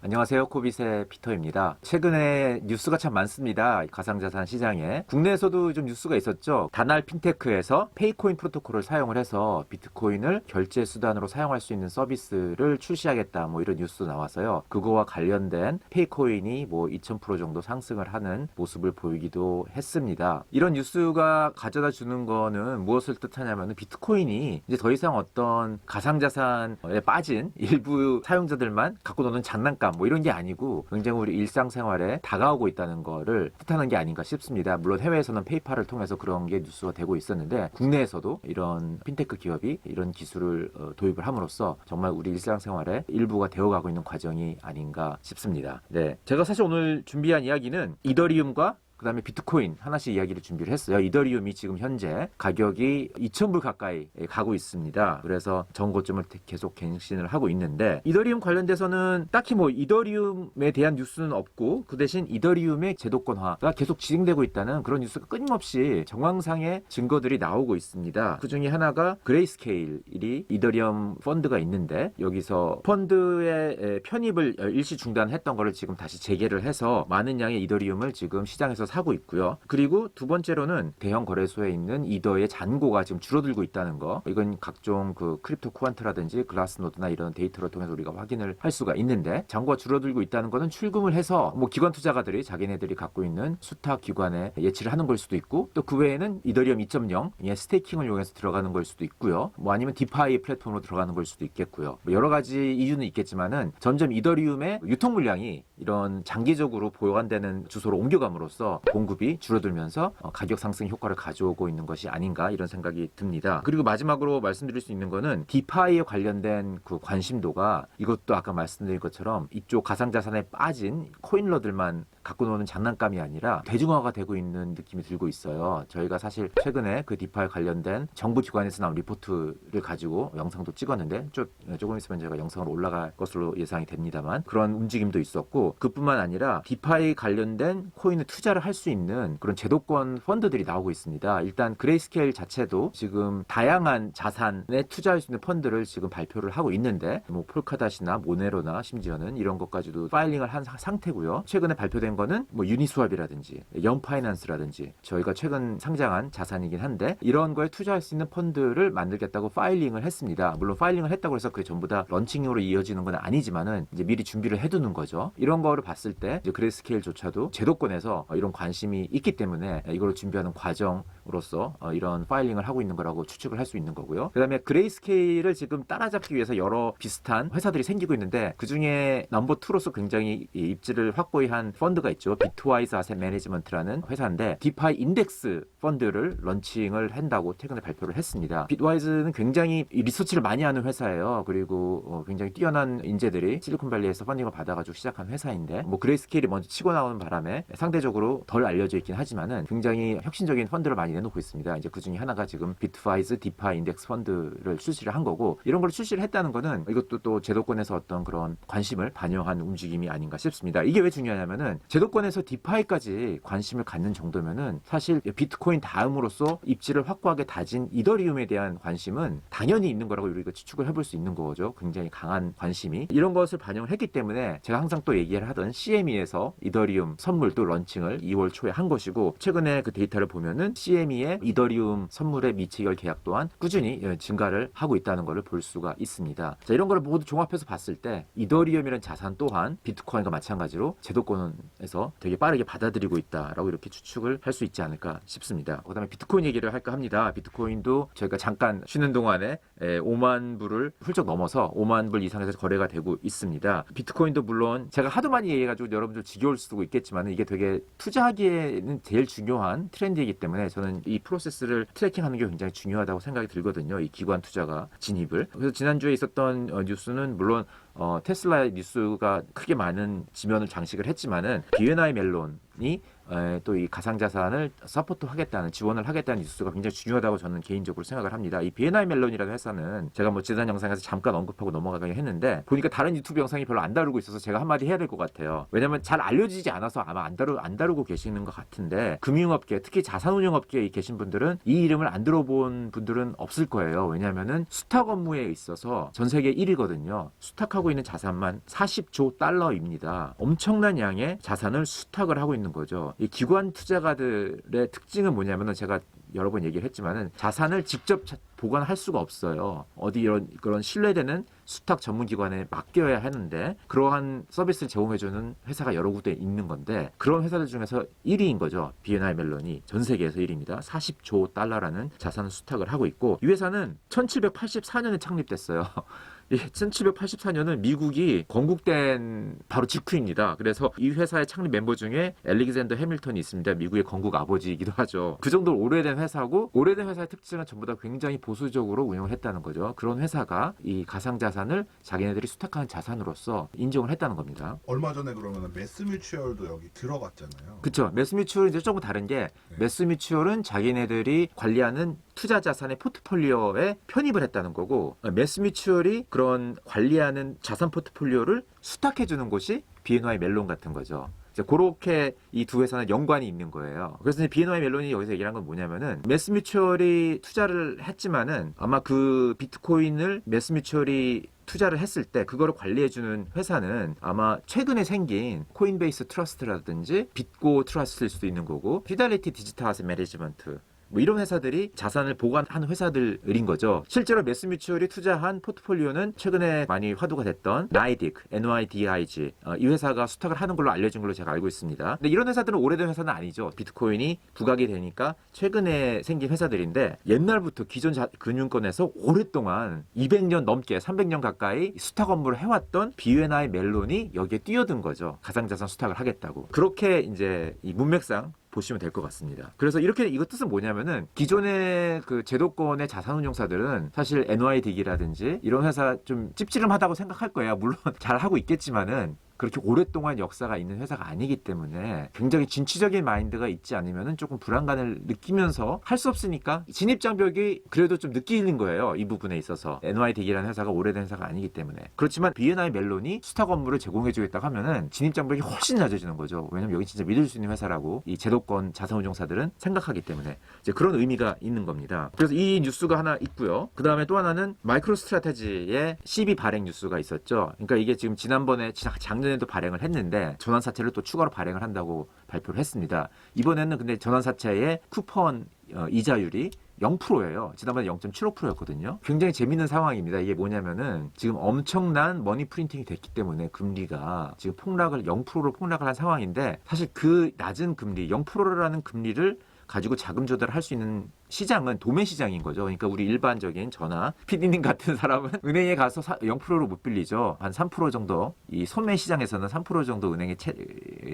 안녕하세요. 코빗의 피터입니다. 최근에 뉴스가 참 많습니다. 가상자산 시장에. 국내에서도 좀 뉴스가 있었죠. 다날 핀테크에서 페이코인 프로토콜을 사용을 해서 비트코인을 결제 수단으로 사용할 수 있는 서비스를 출시하겠다. 뭐 이런 뉴스 나와서요. 그거와 관련된 페이코인이 뭐 2000% 정도 상승을 하는 모습을 보이기도 했습니다. 이런 뉴스가 가져다 주는 거는 무엇을 뜻하냐면 비트코인이 이제 더 이상 어떤 가상자산에 빠진 일부 사용자들만 갖고 노는 장난감 뭐 이런 게 아니고 굉장히 우리 일상생활에 다가오고 있다는 거를 뜻하는 게 아닌가 싶습니다. 물론 해외에서는 페이팔을 통해서 그런 게 뉴스가 되고 있었는데 국내에서도 이런 핀테크 기업이 이런 기술을 도입을 함으로써 정말 우리 일상생활의 일부가 되어가고 있는 과정이 아닌가 싶습니다. 네, 제가 사실 오늘 준비한 이야기는 이더리움과 그 다음에 비트코인 하나씩 이야기를 준비를 했어요. 이더리움이 지금 현재 가격이 2,000불 가까이 가고 있습니다. 그래서 전고점을 계속 갱신을 하고 있는데 이더리움 관련돼서는 딱히 뭐 이더리움에 대한 뉴스는 없고 그 대신 이더리움의 제도권화가 계속 진행되고 있다는 그런 뉴스가 끊임없이 정황상의 증거들이 나오고 있습니다. 그 중에 하나가 그레이스케일이 이더리움 펀드가 있는데 여기서 펀드의 편입을 일시 중단했던 거를 지금 다시 재개를 해서 많은 양의 이더리움을 지금 시장에서 사고 있고요. 그리고 두 번째로는 대형 거래소에 있는 이더의 잔고가 지금 줄어들고 있다는 거. 이건 각종 그 크립토 쿠안트라든지 글라스노드나 이런 데이터를 통해서 우리가 확인을 할 수가 있는데 잔고가 줄어들고 있다는 거는 출금을 해서 뭐 기관 투자가들이 자기네들이 갖고 있는 수탁 기관에 예치를 하는 걸 수도 있고 또 그 외에는 이더리움 2.0의 스테이킹을 이용해서 들어가는 걸 수도 있고요. 뭐 아니면 디파이 플랫폼으로 들어가는 걸 수도 있겠고요. 뭐 여러 가지 이유는 있겠지만은 점점 이더리움의 유통 물량이 이런 장기적으로 보관되는 주소로 옮겨감으로써 공급이 줄어들면서 가격 상승 효과를 가져오고 있는 것이 아닌가 이런 생각이 듭니다. 그리고 마지막으로 말씀드릴 수 있는 거는 디파이에 관련된 그 관심도가 이것도 아까 말씀드린 것처럼 이쪽 가상자산에 빠진 코인러들만 갖고 노는 장난감이 아니라 대중화가 되고 있는 느낌이 들고 있어요. 저희가 사실 최근에 그 디파이 관련된 정부 기관에서 나온 리포트를 가지고 영상도 찍었는데 조금 있으면 제가 영상으로 올라갈 것으로 예상이 됩니다만 그런 움직임도 있었고 그뿐만 아니라 디파이 관련된 코인을 투자를 할 수 있는 그런 제도권 펀드들이 나오고 있습니다. 일단 그레이스케일 자체도 지금 다양한 자산에 투자할 수 있는 펀드를 지금 발표를 하고 있는데 뭐 폴카닷이나 모네로나 심지어는 이런 것까지도 파일링을 한 상태고요. 최근에 발표된 거는 뭐 유니스왑이라든지 영파이낸스라든지 저희가 최근 상장한 자산이긴 한데 이런 거에 투자할 수 있는 펀드를 만들겠다고 파일링을 했습니다. 물론 파일링을 했다고 해서 그게 전부 다 런칭으로 이어지는 건 아니지만은 이제 미리 준비를 해두는 거죠. 이런 거를 봤을 때 이제 그레이스케일조차도 제도권에서 이런 관심이 있기 때문에 이걸 준비하는 과정으로서 이런 파일링을 하고 있는 거라고 추측을 할 수 있는 거고요. 그 다음에 그레이스케일을 지금 따라잡기 위해서 여러 비슷한 회사들이 생기고 있는데 그 중에 넘버 2로서 굉장히 입지를 확고히 한 펀드가 있죠. 비트와이즈 아셋 매니지먼트라는 회사인데 디파이 인덱스 펀드를 런칭을 한다고 최근에 발표를 했습니다. 비트와이즈는 굉장히 리서치를 많이 하는 회사예요. 그리고 굉장히 뛰어난 인재들이 실리콘밸리에서 펀딩을 받아가지고 시작한 회사인데 뭐 그레이스케일이 먼저 치고 나오는 바람에 상대적으로 덜 알려져 있긴 하지만은 굉장히 혁신적인 펀드를 많이 내놓고 있습니다. 이제 그 중에 하나가 지금 비트와이즈 디파이 인덱스 펀드를 출시를 한 거고 이런 걸 출시를 했다는 거는 이것도 또 제도권에서 어떤 그런 관심을 반영한 움직임이 아닌가 싶습니다. 이게 왜 중요하냐면은 제도권에서 디파이까지 관심을 갖는 정도면은 사실 비트코인 다음으로서 입지를 확고하게 다진 이더리움에 대한 관심은 당연히 있는 거라고 우리가 추측을 해볼 수 있는 거죠. 굉장히 강한 관심이 이런 것을 반영을 했기 때문에 제가 항상 또 얘기를 하던 CME에서 이더리움 선물도 런칭을 2월 초에 한 것이고 최근에 그 데이터를 보면은 CME의 이더리움 선물의 미체결 계약 또한 꾸준히 증가를 하고 있다는 것을 볼 수가 있습니다. 자, 이런 거를 모두 종합해서 봤을 때 이더리움이라는 자산 또한 비트코인과 마찬가지로 제도권에서 되게 빠르게 받아들이고 있다라고 이렇게 추측을 할 수 있지 않을까 싶습니다. 그다음에 비트코인 얘기를 할까 합니다. 비트코인도 저희가 잠깐 쉬는 동안에 5만 불을 훌쩍 넘어서 5만 불 이상에서 거래가 되고 있습니다. 비트코인도 물론 제가 하도 많이 얘기해가지고 여러분들 지겨울 수도 있겠지만 이게 되게 투자하기에는 제일 중요한 트렌드이기 때문에 저는 이 프로세스를 트래킹하는 게 굉장히 중요하다고 생각이 들거든요. 이 기관 투자가 진입을. 그래서 지난주에 있었던 뉴스는 물론 테슬라의 뉴스가 크게 많은 지면을 장식을 했지만은 BNI 멜론이 또 이 가상자산을 서포트하겠다는 지원을 하겠다는 뉴스가 굉장히 중요하다고 저는 개인적으로 생각을 합니다. 이 BNI 멜론이라는 회사는 제가 뭐 지난 영상에서 잠깐 언급하고 넘어가긴 했는데 보니까 다른 유튜브 영상이 별로 안 다루고 있어서 제가 한마디 해야 될 것 같아요. 왜냐면 잘 알려지지 않아서 아마 안 다루고 계시는 것 같은데 금융업계 특히 자산운용업계에 계신 분들은 이 이름을 안 들어본 분들은 없을 거예요. 왜냐면은 수탁 업무에 있어서 전 세계 1위거든요. 수탁하고 있는 자산만 40조 달러입니다. 엄청난 양의 자산을 수탁을 하고 있는 거죠. 이 기관 투자가들의 특징은 뭐냐면은 제가 여러 번 얘기를 했지만은 자산을 직접 보관할 수가 없어요. 어디 그런 신뢰되는 수탁 전문기관에 맡겨야 하는데 그러한 서비스를 제공해주는 회사가 여러 군데 있는 건데 그런 회사들 중에서 1위인 거죠. BNI 멜론이 전 세계에서 1위입니다. 40조 달러라는 자산을 수탁을 하고 있고 이 회사는 1784년에 창립됐어요. 1784년은 미국이 건국된 바로 직후입니다. 그래서 이 회사의 창립 멤버 중에 알렉산더 해밀턴이 있습니다. 미국의 건국 아버지이기도 하죠. 그 정도로 오래된 회사고 오래된 회사의 특징은 전부 다 굉장히 보수적으로 운영을 했다는 거죠. 그런 회사가 이 가상자산을 자기네들이 수탁하는 자산으로서 인정을 했다는 겁니다. 얼마 전에 그러면 매스뮤추얼도 여기 들어갔잖아요. 그렇죠. 매스뮤추얼은 이제 조금 다른 게 매스뮤추얼은 자기네들이 관리하는 투자 자산의 포트폴리오에 편입을 했다는 거고 매스뮤추얼이 그런 관리하는 자산 포트폴리오를 수탁해 주는 곳이 BNY 멜론 같은 거죠. 이제 그렇게 이 두 회사는 연관이 있는 거예요. 그래서 이제 BNY 멜론이 여기서 얘기한 건 뭐냐면은 매스뮤추얼이 투자를 했지만은 아마 그 비트코인을 매스뮤추얼이 투자를 했을 때 그거를 관리해주는 회사는 아마 최근에 생긴 코인베이스 트러스트라든지 빗고 트러스트일 수도 있는 거고 피델리티 디지털 아셋 매니지먼트 뭐 이런 회사들이 자산을 보관하는 회사들인 거죠. 실제로 매스뮤추얼이 투자한 포트폴리오는 최근에 많이 화두가 됐던 나이딕, NYDIG 이 회사가 수탁을 하는 걸로 알려진 걸로 제가 알고 있습니다. 근데 이런 회사들은 오래된 회사는 아니죠. 비트코인이 부각이 되니까 최근에 생긴 회사들인데 옛날부터 기존 금융권에서 오랫동안 200년 넘게 300년 가까이 수탁 업무를 해왔던 BNI 멜론이 여기에 뛰어든 거죠. 가상자산 수탁을 하겠다고. 그렇게 이제 이 문맥상 보시면 될 것 같습니다. 그래서 이렇게 이거 뜻은 뭐냐면은 기존의 그 제도권의 자산운용사들은 사실 NYDIG라든지 이런 회사 좀 찝찝하다고 생각할 거예요. 물론 잘 하고 있겠지만은 그렇게 오랫동안 역사가 있는 회사가 아니기 때문에 굉장히 진취적인 마인드가 있지 않으면 조금 불안감을 느끼면서 할 수 없으니까 진입장벽이 그래도 좀 느끼는 거예요. 이 부분에 있어서 NYDIG라는 회사가 오래된 회사가 아니기 때문에. 그렇지만 BNI 멜론이 수탁 업무를 제공해 주겠다고 하면은 진입장벽이 훨씬 낮아지는 거죠. 왜냐면 여기 진짜 믿을 수 있는 회사라고 이 제도권 자산운용사들은 생각하기 때문에 이제 그런 의미가 있는 겁니다. 그래서 이 뉴스가 하나 있고요. 그 다음에 또 하나는 마이크로 스트래테지의 CB 발행 뉴스가 있었죠. 그러니까 이게 지금 지난번에 작년에도 발행을 했는데 전환사채를 또 추가로 발행을 한다고 발표를 했습니다. 이번에는 근데 전환사채의 쿠폰 이자율이 0%예요. 지난번에 0.75%였거든요. 굉장히 재밌는 상황입니다. 이게 뭐냐면은 지금 엄청난 머니 프린팅이 됐기 때문에 금리가 지금 0%로 폭락을 한 상황인데 사실 그 낮은 금리 0%라는 금리를 가지고 자금 조달을 할 수 있는 시장은 도매 시장인 거죠. 그러니까 우리 일반적인 저나 PD님 같은 사람은 은행에 가서 0%로 못 빌리죠. 한 3% 정도 이 소매 시장에서는 3% 정도 은행에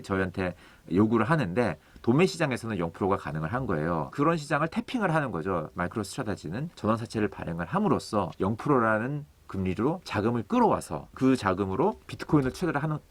저희한테 요구를 하는데 도매 시장에서는 0%가 가능을 한 거예요. 그런 시장을 태핑을 하는 거죠. 마이크로 스트라테지는 전환사채를 발행을 함으로써 0%라는 금리로 자금을 끌어와서 그 자금으로 비트코인을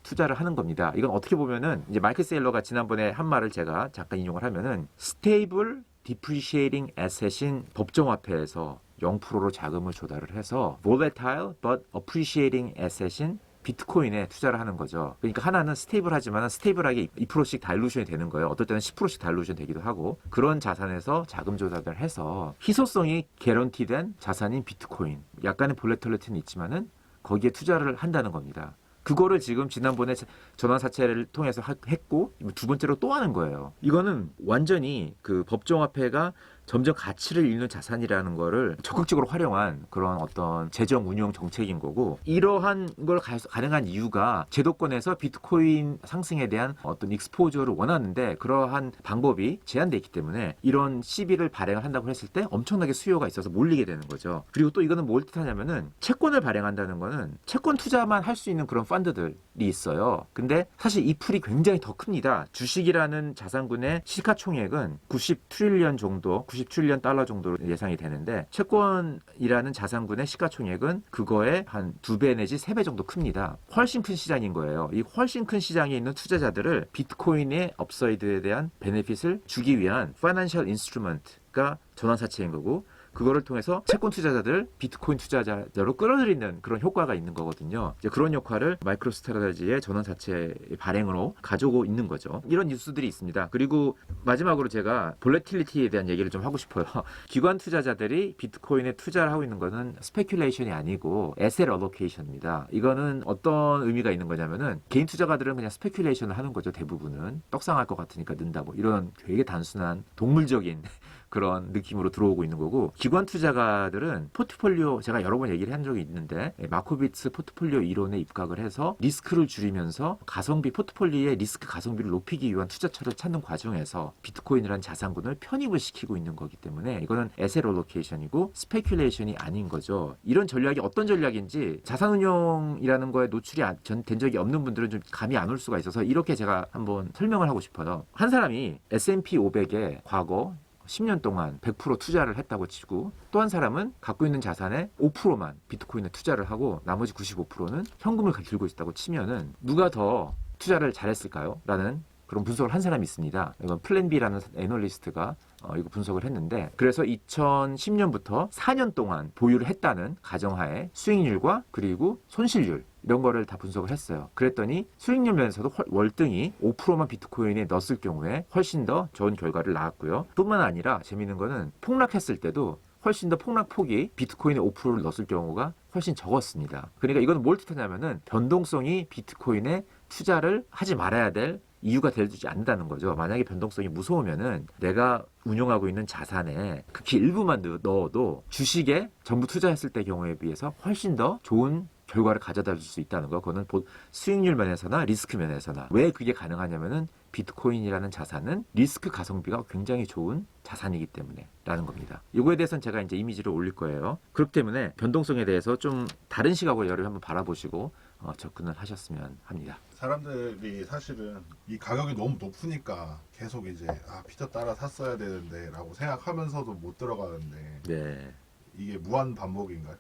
투자를 하는 겁니다. 이건 어떻게 보면은 이제 마이클 세일러가 지난번에 한 말을 제가 잠깐 인용을 하면은 스테이블 디프리시에이팅 에셋인 법정화폐에서 0%로 자금을 조달을 해서 volatile but appreciating asset인 비트코인에 투자를 하는 거죠. 그러니까 하나는 스테이블하지만 스테이블하게 2%씩 다일루션이 되는 거예요. 어떨 때는 10%씩 다일루션 되기도 하고 그런 자산에서 자금 조달을 해서 희소성이 개런티된 자산인 비트코인 약간의 볼레톨리티는 있지만은 거기에 투자를 한다는 겁니다. 그거를 지금 지난번에 전환사채를 통해서 했고 두 번째로 또 하는 거예요. 이거는 완전히 그 법정화폐가 점점 가치를 잃는 자산이라는 거를 적극적으로 활용한 그런 어떤 재정 운용 정책인 거고 이러한 걸 가능한 이유가 제도권에서 비트코인 상승에 대한 어떤 익스포저를 원하는데 그러한 방법이 제한되어 있기 때문에 이런 CB를 발행을 한다고 했을 때 엄청나게 수요가 있어서 몰리게 되는 거죠. 그리고 또 이거는 뭘 뜻하냐면은 채권을 발행한다는 거는 채권 투자만 할 수 있는 그런 펀드들이 있어요. 근데 사실 이 풀이 굉장히 더 큽니다. 주식이라는 자산군의 시가총액은 90 트릴리언 정도 $90 트릴리언 정도로 예상이 되는데 채권이라는 자산군의 시가총액은 그거의 한 2배 내지 3배 정도 큽니다. 훨씬 큰 시장인 거예요. 이 훨씬 큰 시장에 있는 투자자들을 비트코인의 업사이드에 대한 베네핏을 주기 위한 파이낸셜 인스트루먼트가 전환사채인 거고 그거를 통해서 채권 투자자들 비트코인 투자자로 끌어들이는 그런 효과가 있는 거거든요. 이제 그런 역할을 마이크로스트라테지의 전환사채 발행으로 가져오고 있는 거죠. 이런 뉴스들이 있습니다. 그리고 마지막으로 제가 볼레틸리티에 대한 얘기를 좀 하고 싶어요. 기관 투자자들이 비트코인에 투자를 하고 있는 거는 스페큘레이션이 아니고 에셋 어로케이션입니다. 이거는 어떤 의미가 있는 거냐면은 개인 투자가들은 그냥 스페큘레이션을 하는 거죠. 대부분은 떡상할 것 같으니까 넣는다 뭐 이런 되게 단순한 동물적인 그런 느낌으로 들어오고 있는 거고 기관 투자가들은 포트폴리오 제가 여러 번 얘기를 한 적이 있는데 마코비츠 포트폴리오 이론에 입각을 해서 리스크를 줄이면서 가성비 포트폴리오의 리스크 가성비를 높이기 위한 투자처를 찾는 과정에서 비트코인이라는 자산군을 편입을 시키고 있는 거기 때문에 이거는 에셋 얼로케이션이고 스페큘레이션이 아닌 거죠. 이런 전략이 어떤 전략인지 자산운용이라는 거에 노출이 된 적이 없는 분들은 좀 감이 안 올 수가 있어서 이렇게 제가 한번 설명을 하고 싶어요. 한 사람이 S&P 500에 과거 10년 동안 100% 투자를 했다고 치고 또 한 사람은 갖고 있는 자산의 5%만 비트코인에 투자를 하고 나머지 95%는 현금을 들고 있다고 치면은 누가 더 투자를 잘했을까요? 라는 그런 분석을 한 사람이 있습니다. 이건 플랜 B라는 애널리스트가 이거 분석을 했는데 그래서 2010년부터 4년 동안 보유를 했다는 가정하에 수익률과 그리고 손실률 이런 거를 다 분석을 했어요. 그랬더니 수익률 면에서도 월등히 5%만 비트코인에 넣었을 경우에 훨씬 더 좋은 결과를 낳았고요. 뿐만 아니라 재미있는 거는 폭락했을 때도 훨씬 더 폭락폭이 비트코인에 5%를 넣었을 경우가 훨씬 적었습니다. 그러니까 이건 뭘 뜻하냐면은 변동성이 비트코인에 투자를 하지 말아야 될 이유가 되지 않는다는 거죠. 만약에 변동성이 무서우면은 내가 운용하고 있는 자산에 극히 일부만 넣어도 주식에 전부 투자했을 때 경우에 비해서 훨씬 더 좋은 결과를 가져다 줄 수 있다는 거. 그거는 수익률 면에서나 리스크 면에서나 왜 그게 가능하냐면은 비트코인이라는 자산은 리스크 가성비가 굉장히 좋은 자산이기 때문에 라는 겁니다. 이거에 대해서는 제가 이제 이미지를 올릴 거예요. 그렇기 때문에 변동성에 대해서 좀 다른 시각으로 여러분 한번 바라보시고 접근을 하셨으면 합니다. 사람들이 사실은 이 가격이 너무 높으니까 계속 이제 피터 따라 샀어야 되는데 라고 생각하면서도 못 들어가는데 네. 이게 무한 반복인가요?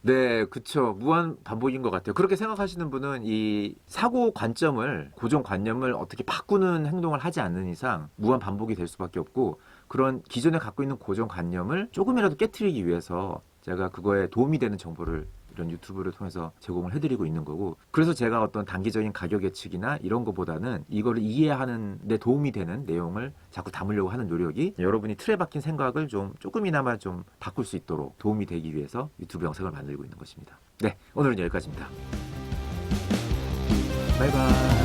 네, 그쵸. 무한 반복인 것 같아요. 그렇게 생각하시는 분은 이 사고 관점을, 고정관념을 어떻게 바꾸는 행동을 하지 않는 이상 무한 반복이 될 수밖에 없고 그런 기존에 갖고 있는 고정관념을 조금이라도 깨트리기 위해서 제가 그거에 도움이 되는 정보를 이런 유튜브를 통해서 제공을 해드리고 있는 거고 그래서 제가 어떤 단기적인 가격 예측이나 이런 거보다는 이거를 이해하는 데 도움이 되는 내용을 자꾸 담으려고 하는 노력이 여러분이 틀에 박힌 생각을 조금이나마 좀 바꿀 수 있도록 도움이 되기 위해서 유튜브 영상을 만들고 있는 것입니다. 네, 오늘은 여기까지입니다. 바이바이.